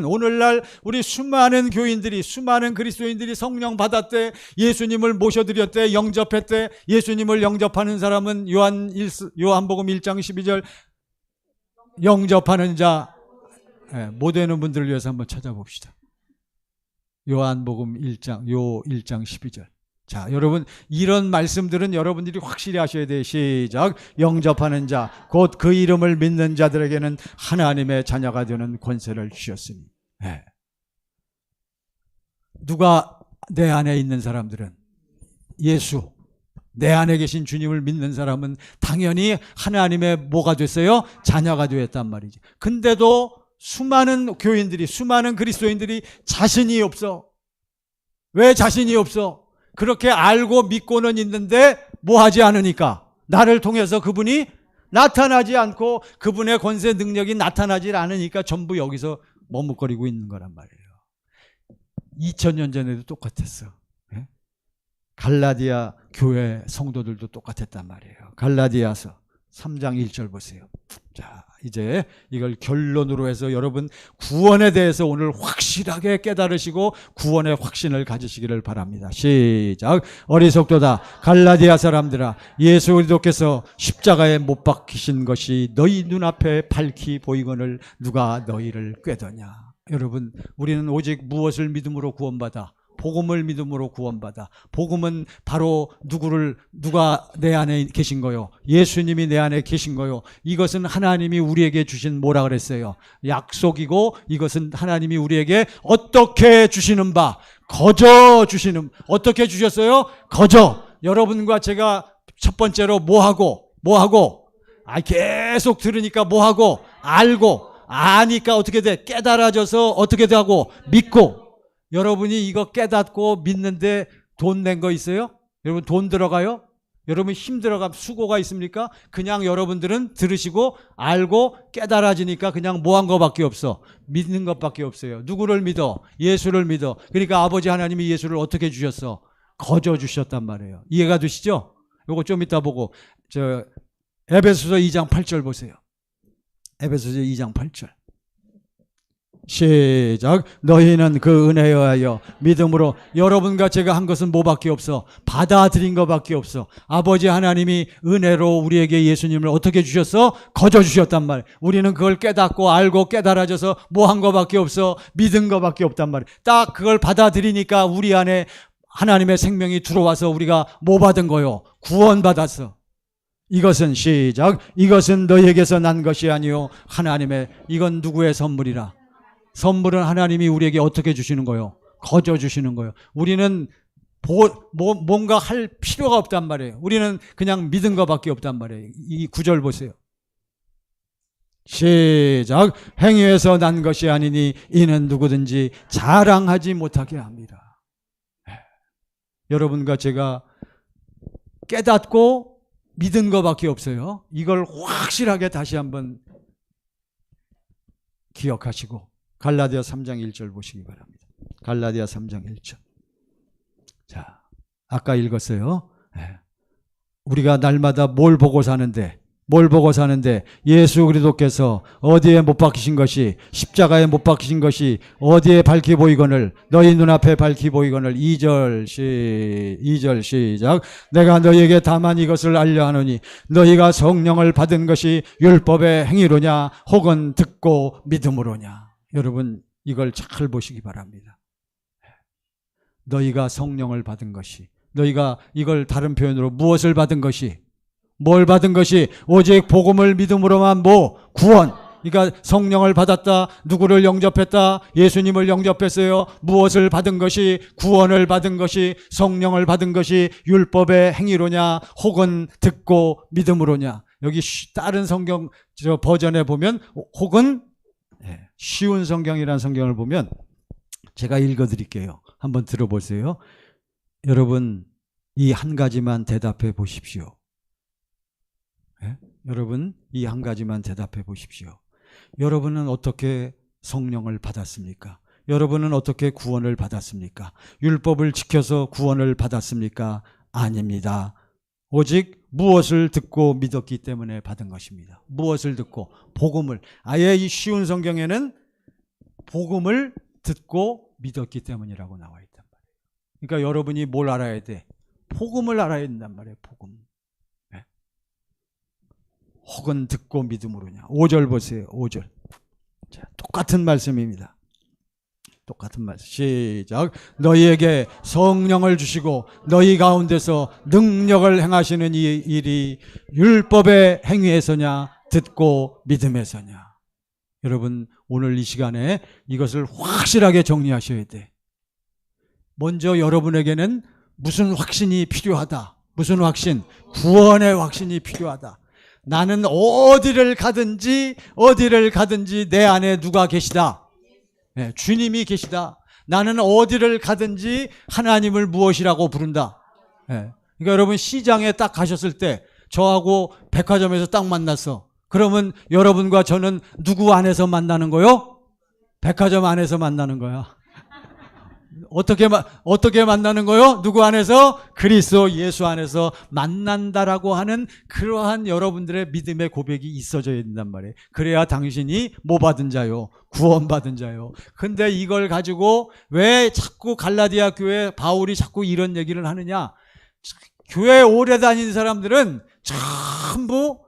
오늘날 우리 수많은 교인들이, 수많은 그리스도인들이 성령 받았대. 예수님을 모셔드렸대. 영접했대. 예수님을 영접하는 사람은 요한복음 1장 12절 영접하는 자, 못 되는 분들을 위해서 한번 찾아봅시다. 요한복음 1장 12절. 자, 여러분, 이런 말씀들은 여러분들이 확실히 하셔야 돼요. 시작. 영접하는 자, 곧 그 이름을 믿는 자들에게는 하나님의 자녀가 되는 권세를 주셨으니. 네. 누가 내 안에 있는 사람들은? 예수. 내 안에 계신 주님을 믿는 사람은 당연히 하나님의 뭐가 됐어요? 자녀가 되었단 말이지. 근데도 수많은 교인들이, 수많은 그리스도인들이 자신이 없어. 왜 자신이 없어? 그렇게 알고 믿고는 있는데 뭐 하지 않으니까, 나를 통해서 그분이 나타나지 않고 그분의 권세 능력이 나타나지 않으니까 전부 여기서 머뭇거리고 있는 거란 말이에요. 2000년 전에도 똑같았어. 갈라디아 교회 성도들도 똑같았단 말이에요. 갈라디아서 3장 1절 보세요. 자, 이제 이걸 결론으로 해서 여러분 구원에 대해서 오늘 확실하게 깨달으시고 구원의 확신을 가지시기를 바랍니다. 시작. 어리석도다 갈라디아 사람들아, 예수 그리스도께서 십자가에 못 박히신 것이 너희 눈앞에 밝히 보이거늘 누가 너희를 꾀더냐. 여러분, 우리는 오직 무엇을 믿음으로 구원받아? 복음을 믿음으로 구원받아. 복음은 바로 누가 내 안에 계신 거요? 예수님이 내 안에 계신 거요. 이것은 하나님이 우리에게 주신 뭐라 그랬어요? 약속이고, 이것은 하나님이 우리에게 어떻게 주시는 바, 거저 주시는. 어떻게 주셨어요? 거저. 여러분과 제가 첫 번째로 뭐하고 계속 들으니까 뭐하고? 알고, 아니까 어떻게 돼? 깨달아져서 어떻게 되고? 믿고. 여러분이 이거 깨닫고 믿는데 돈 낸 거 있어요? 여러분 돈 들어가요? 여러분 힘 들어가, 수고가 있습니까? 그냥 여러분들은 들으시고 알고 깨달아지니까 그냥 뭐 한 거밖에 없어? 믿는 것밖에 없어요. 누구를 믿어? 예수를 믿어. 그러니까 아버지 하나님이 예수를 어떻게 주셨어? 거저 주셨단 말이에요. 이해가 되시죠? 요거 좀 이따 보고, 에베소서 2장 8절 보세요. 에베소서 2장 8절. 시작. 너희는 그 은혜에 의하여 믿음으로. 여러분과 제가 한 것은 뭐밖에 없어? 받아들인 것밖에 없어. 아버지 하나님이 은혜로 우리에게 예수님을 어떻게 주셨어? 거저 주셨단 말이야. 우리는 그걸 깨닫고 알고 깨달아져서 뭐 한 것밖에 없어? 믿은 것밖에 없단 말이야. 딱 그걸 받아들이니까 우리 안에 하나님의 생명이 들어와서 우리가 뭐 받은 거요? 구원받았어. 이것은 시작. 이것은 너희에게서 난 것이 아니요 하나님의. 이건 누구의 선물이라? 선물은 하나님이 우리에게 어떻게 주시는 거예요? 거저 주시는 거예요. 우리는 뭔가 할 필요가 없단 말이에요. 우리는 그냥 믿은 것밖에 없단 말이에요. 이 구절 보세요. 시작. 행위에서 난 것이 아니니 이는 누구든지 자랑하지 못하게 합니다. 여러분과 제가 깨닫고 믿은 것밖에 없어요. 이걸 확실하게 다시 한번 기억하시고 갈라디아 3장 1절 보시기 바랍니다. 갈라디아 3장 1절. 자, 아까 읽었어요. 우리가 날마다 뭘 보고 사는데 예수 그리스도께서 어디에 못 박히신 것이, 십자가에 못 박히신 것이 어디에 밝히 보이거늘, 너희 눈앞에 밝히 보이거늘. 2절 시작. 내가 너희에게 다만 이것을 알려 하노니 너희가 성령을 받은 것이 율법의 행위로냐 혹은 듣고 믿음으로냐. 여러분 이걸 잘 보시기 바랍니다. 너희가 성령을 받은 것이, 너희가 이걸 다른 표현으로 무엇을 받은 것이, 뭘 받은 것이? 오직 복음을 믿음으로만 구원. 그러니까 성령을 받았다. 누구를 영접했다? 예수님을 영접했어요. 무엇을 받은 것이? 구원을 받은 것이, 성령을 받은 것이 율법의 행위로냐 혹은 듣고 믿음으로냐. 여기 다른 성경 버전에 보면 혹은 쉬운 성경이라는 성경을 보면 제가 읽어드릴게요. 한번 들어보세요. 여러분, 이 한 가지만 대답해 보십시오. 네? 여러분, 이 한 가지만 대답해 보십시오. 여러분은 어떻게 성령을 받았습니까? 여러분은 어떻게 구원을 받았습니까? 율법을 지켜서 구원을 받았습니까? 아닙니다. 오직 무엇을 듣고 믿었기 때문에 받은 것입니다. 무엇을 듣고? 복음을. 아예 이 쉬운 성경에는 복음을 듣고 믿었기 때문이라고 나와 있단 말이에요. 그러니까 여러분이 뭘 알아야 돼? 복음을 알아야 된단 말이에요. 복음. 네. 혹은 듣고 믿음으로냐. 5절 보세요. 5절. 자, 똑같은 말씀입니다. 똑같은 말씀. 시작. 너희에게 성령을 주시고 너희 가운데서 능력을 행하시는 이 일이 율법의 행위에서냐 듣고 믿음에서냐. 여러분, 오늘 이 시간에 이것을 확실하게 정리하셔야 돼. 먼저 여러분에게는 무슨 확신이 필요하다. 무슨 확신? 구원의 확신이 필요하다. 나는 어디를 가든지 내 안에 누가 계시다. 네, 주님이 계시다. 나는 어디를 가든지 하나님을 무엇이라고 부른다. 네. 그러니까 여러분, 시장에 딱 가셨을 때 저하고 백화점에서 딱 만났어. 그러면 여러분과 저는 누구 안에서 만나는 거요? 백화점 안에서 만나는 거야. 어떻게 만나는 거요? 누구 안에서? 그리스도 예수 안에서 만난다라고 하는 그러한 여러분들의 믿음의 고백이 있어져야 된단 말이에요. 그래야 당신이 뭐 받은 자요? 구원받은 자요. 근데 이걸 가지고 왜 자꾸 갈라디아 교회 바울이 자꾸 이런 얘기를 하느냐? 교회 오래 다닌 사람들은 전부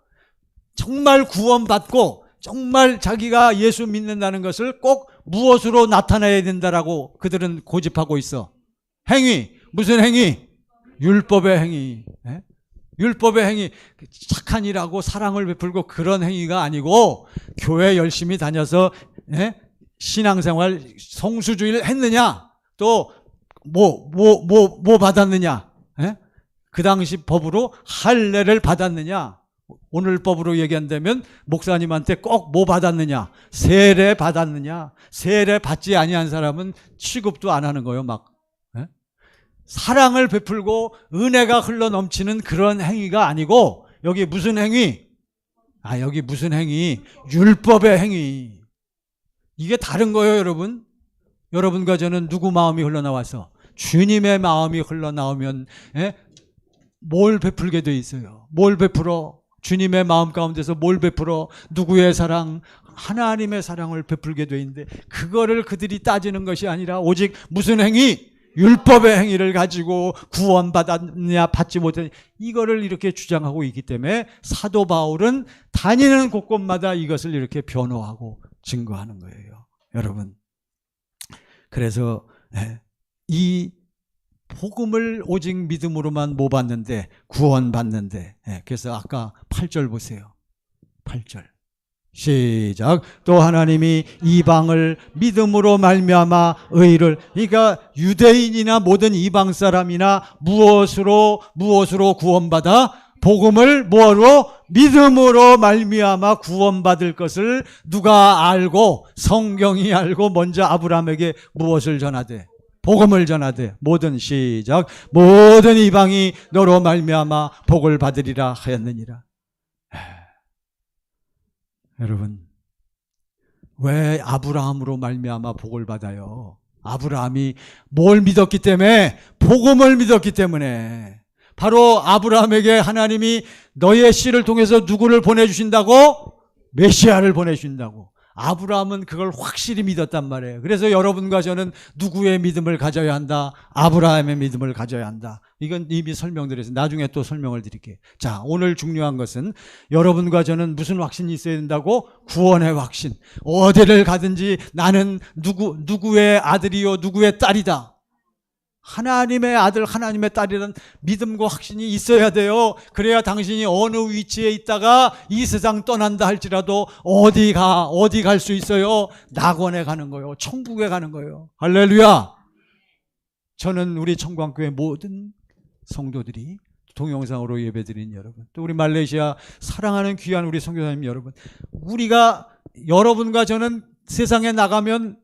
정말 구원받고 정말 자기가 예수 믿는다는 것을 꼭 무엇으로 나타내야 된다라고 그들은 고집하고 있어. 행위. 무슨 행위? 율법의 행위. 예? 율법의 행위. 착한 일하고 사랑을 베풀고 그런 행위가 아니고 교회 열심히 다녀서 예? 신앙생활 성수주의를 했느냐? 또 뭐 받았느냐? 예? 그 당시 법으로 할례를 받았느냐? 오늘 법으로 얘기한다면 목사님한테 꼭 뭐 받았느냐? 세례 받았느냐? 세례 받지 아니한 사람은 취급도 안 하는 거예요. 막 예? 사랑을 베풀고 은혜가 흘러 넘치는 그런 행위가 아니고 여기 무슨 행위? 여기 무슨 행위? 율법의 행위. 이게 다른 거예요, 여러분. 여러분과 저는 누구 마음이 흘러나와서 주님의 마음이 흘러나오면 예? 뭘 베풀게 돼 있어요? 뭘 베풀어? 주님의 마음 가운데서 뭘 베풀어? 누구의 사랑? 하나님의 사랑을 베풀게 돼 있는데 그거를 그들이 따지는 것이 아니라 오직 무슨 행위? 율법의 행위를 가지고 구원받았느냐 받지 못했느냐 이거를 이렇게 주장하고 있기 때문에 사도 바울은 다니는 곳곳마다 이것을 이렇게 변호하고 증거하는 거예요. 여러분, 그래서 이 복음을 오직 믿음으로만 못 받는데 구원받는데 그래서 아까 8절 보세요. 8절 시작. 또 하나님이 이방을 믿음으로 말미암아 의를, 그러니까 유대인이나 모든 이방 사람이나 무엇으로 구원받아? 복음을 뭐로? 믿음으로 말미암아 구원받을 것을 누가 알고? 성경이 알고 먼저 아브라함에게 무엇을 전하되? 복음을 전하되 모든 시작 모든 이방이 너로 말미암아 복을 받으리라 하였느니라. 여러분, 왜 아브라함으로 말미암아 복을 받아요? 아브라함이 뭘 믿었기 때문에? 복음을 믿었기 때문에. 바로 아브라함에게 하나님이 너의 씨를 통해서 누구를 보내주신다고? 메시아를 보내주신다고. 아브라함은 그걸 확실히 믿었단 말이에요. 그래서 여러분과 저는 누구의 믿음을 가져야 한다? 아브라함의 믿음을 가져야 한다. 이건 이미 설명드려서 나중에 또 설명을 드릴게요. 자, 오늘 중요한 것은 여러분과 저는 무슨 확신이 있어야 된다고? 구원의 확신. 어디를 가든지 나는 누구의 아들이요 누구의 딸이다. 하나님의 아들, 하나님의 딸이라는 믿음과 확신이 있어야 돼요. 그래야 당신이 어느 위치에 있다가 이 세상 떠난다 할지라도 어디 갈 수 있어요? 낙원에 가는 거예요. 천국에 가는 거예요. 할렐루야. 저는 우리 청광교회 모든 성도들이 동영상으로 예배드린 여러분, 또 우리 말레이시아 사랑하는 귀한 우리 선교사님 여러분, 여러분과 저는 세상에 나가면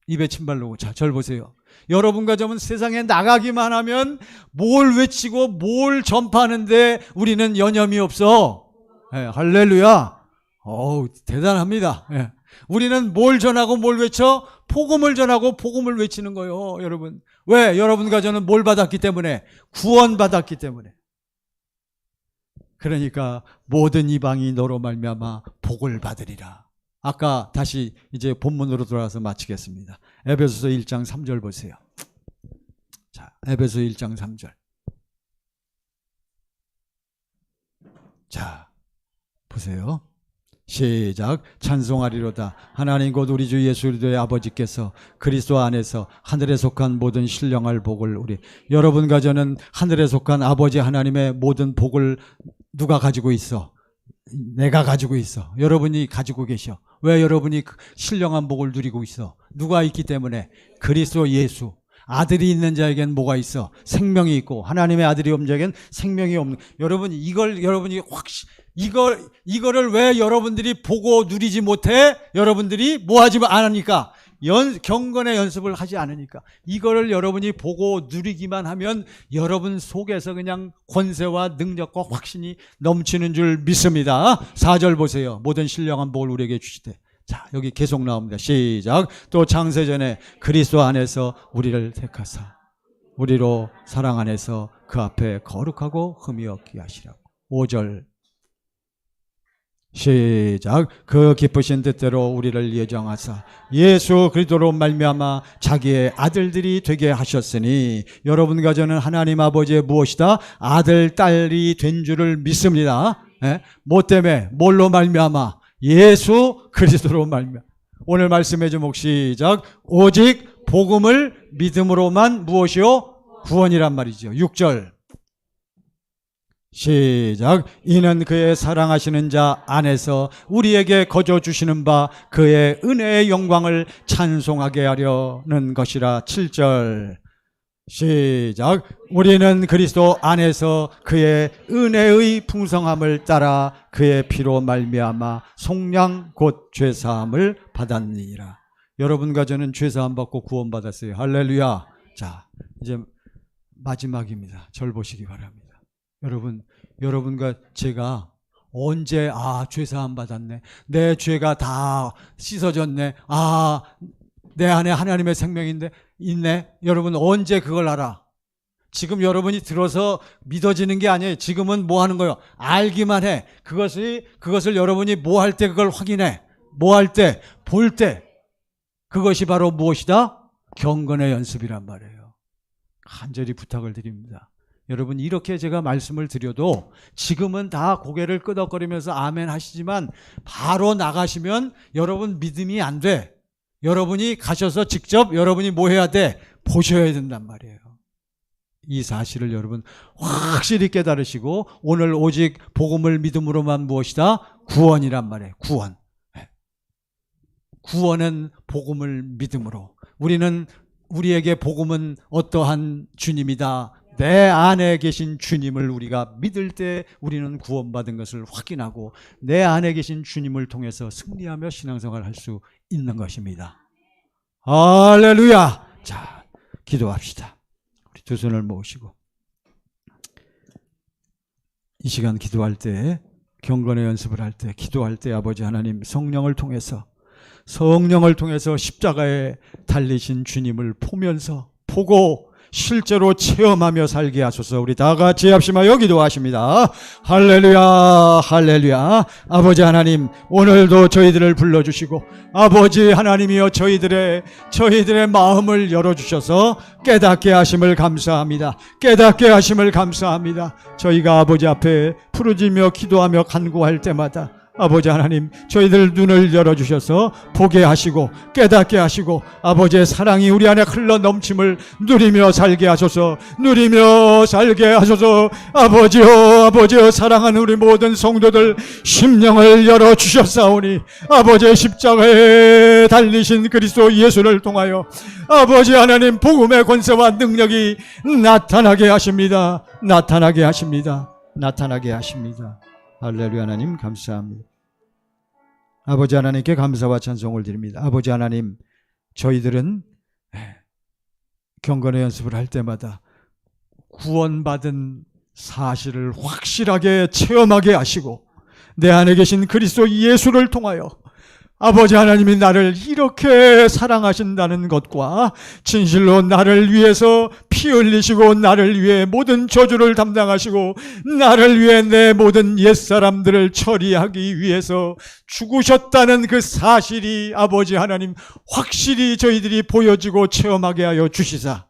입에 침 바르고, 자, 절 보세요. 여러분과 저는 세상에 나가기만 하면 뭘 외치고 뭘 전파하는데 우리는 여념이 없어. 예, 할렐루야. 어우, 대단합니다. 예. 우리는 뭘 전하고 뭘 외쳐? 복음을 전하고 복음을 외치는 거예요, 여러분. 왜? 여러분과 저는 뭘 받았기 때문에? 구원받았기 때문에. 그러니까 모든 이방이 너로 말미암아 복을 받으리라. 아까 다시 이제 본문으로 돌아와서 마치겠습니다. 에베소서 1장 3절 보세요. 자, 에베소 1장 3절. 자, 보세요. 시작. 찬송하리로다. 하나님 곧 우리 주 예수 그리스도의 아버지께서 그리스도 안에서 하늘에 속한 모든 신령할 복을 우리 여러분과 저는 하늘에 속한 아버지 하나님의 모든 복을 누가 가지고 있어? 내가 가지고 있어. 여러분이 가지고 계셔. 왜 여러분이 신령한 복을 누리고 있어? 누가 있기 때문에? 그리스도 예수. 아들이 있는 자에겐 뭐가 있어? 생명이 있고 하나님의 아들이 없는 자에겐 생명이 없는. 여러분 여러분이 이거를 왜 여러분들이 보고 누리지 못해? 여러분들이 뭐 하지 않으니까? 경건의 연습을 하지 않으니까. 이거를 여러분이 보고 누리기만 하면 여러분 속에서 그냥 권세와 능력과 확신이 넘치는 줄 믿습니다. 4절 보세요. 모든 신령한 복을 우리에게 주시되. 자, 여기 계속 나옵니다. 시작. 또 창세전에 그리스도 안에서 우리를 택하사 우리로 사랑 안에서 그 앞에 거룩하고 흠이 없게 하시라고. 5절 시작. 그 기쁘신 뜻대로 우리를 예정하사 예수 그리스도로 말미암아 자기의 아들들이 되게 하셨으니 여러분과 저는 하나님 아버지의 무엇이다? 아들 딸이 된 줄을 믿습니다. 뭐 때문에? 뭘로 말미암아? 예수 그리스도로 말미암아. 오늘 말씀의 제목 시작. 오직 복음을 믿음으로만 무엇이요? 구원이란 말이죠. 6절 시작. 이는 그의 사랑하시는 자 안에서 우리에게 거저 주시는 바 그의 은혜의 영광을 찬송하게 하려는 것이라. 7절 시작. 우리는 그리스도 안에서 그의 은혜의 풍성함을 따라 그의 피로 말미암아 속량 곧 죄사함을 받았느니라. 여러분과 저는 죄사함 받고 구원받았어요. 할렐루야. 자, 이제 마지막입니다. 절 보시기 바랍니다. 여러분과 제가 언제 죄사함 받았네. 내 죄가 다 씻어졌네. 내 안에 하나님의 생명인데 있네. 여러분 언제 그걸 알아? 지금 여러분이 들어서 믿어지는 게 아니에요. 지금은 뭐 하는 거예요? 알기만 해. 그것을 여러분이 뭐 할 때 그걸 확인해. 뭐 할 때? 볼 때. 그것이 바로 무엇이다? 경건의 연습이란 말이에요. 간절히 부탁을 드립니다. 여러분 이렇게 제가 말씀을 드려도 지금은 다 고개를 끄덕거리면서 아멘 하시지만 바로 나가시면 여러분 믿음이 안 돼. 여러분이 가셔서 직접 여러분이 뭐 해야 돼? 보셔야 된단 말이에요. 이 사실을 여러분 확실히 깨달으시고 오늘 오직 복음을 믿음으로만 무엇이다? 구원이란 말이에요. 구원. 구원은 복음을 믿음으로. 우리에게 복음은 어떠한 주님이다. 내 안에 계신 주님을 우리가 믿을 때 우리는 구원받은 것을 확인하고 내 안에 계신 주님을 통해서 승리하며 신앙생활을 할 수 있는 것입니다. 할렐루야. 자, 기도합시다. 우리 두 손을 모으시고 이 시간 기도할 때, 경건의 연습을 할 때, 기도할 때 아버지 하나님 성령을 통해서 십자가에 달리신 주님을 보고 실제로 체험하며 살게 하소서. 우리 다 같이 합심하여 기도하십니다. 할렐루야, 할렐루야. 아버지 하나님, 오늘도 저희들을 불러주시고 아버지 하나님이여 저희들의 마음을 열어주셔서 깨닫게 하심을 감사합니다. 깨닫게 하심을 감사합니다. 저희가 아버지 앞에 부르짖며 기도하며 간구할 때마다 아버지 하나님 저희들 눈을 열어주셔서 보게 하시고 깨닫게 하시고 아버지의 사랑이 우리 안에 흘러 넘침을 누리며 살게 하소서. 아버지여 사랑하는 우리 모든 성도들 심령을 열어주셨사오니 아버지의 십자가에 달리신 그리스도 예수를 통하여 아버지 하나님 복음의 권세와 능력이 나타나게 하십니다. 할렐루야. 하나님 감사합니다. 아버지 하나님께 감사와 찬송을 드립니다. 아버지 하나님, 저희들은 경건의 연습을 할 때마다 구원받은 사실을 확실하게 체험하게 하시고 내 안에 계신 그리스도 예수를 통하여 아버지 하나님이 나를 이렇게 사랑하신다는 것과 진실로 나를 위해서 피 흘리시고 나를 위해 모든 저주를 담당하시고 나를 위해 내 모든 옛사람들을 처리하기 위해서 죽으셨다는 그 사실이 아버지 하나님 확실히 저희들이 보여지고 체험하게 하여 주시사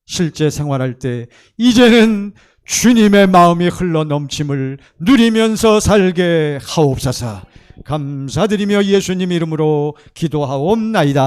실제 생활할 때 이제는 주님의 마음이 흘러 넘침을 누리면서 살게 하옵소서. 감사드리며 예수님 이름으로 기도하옵나이다.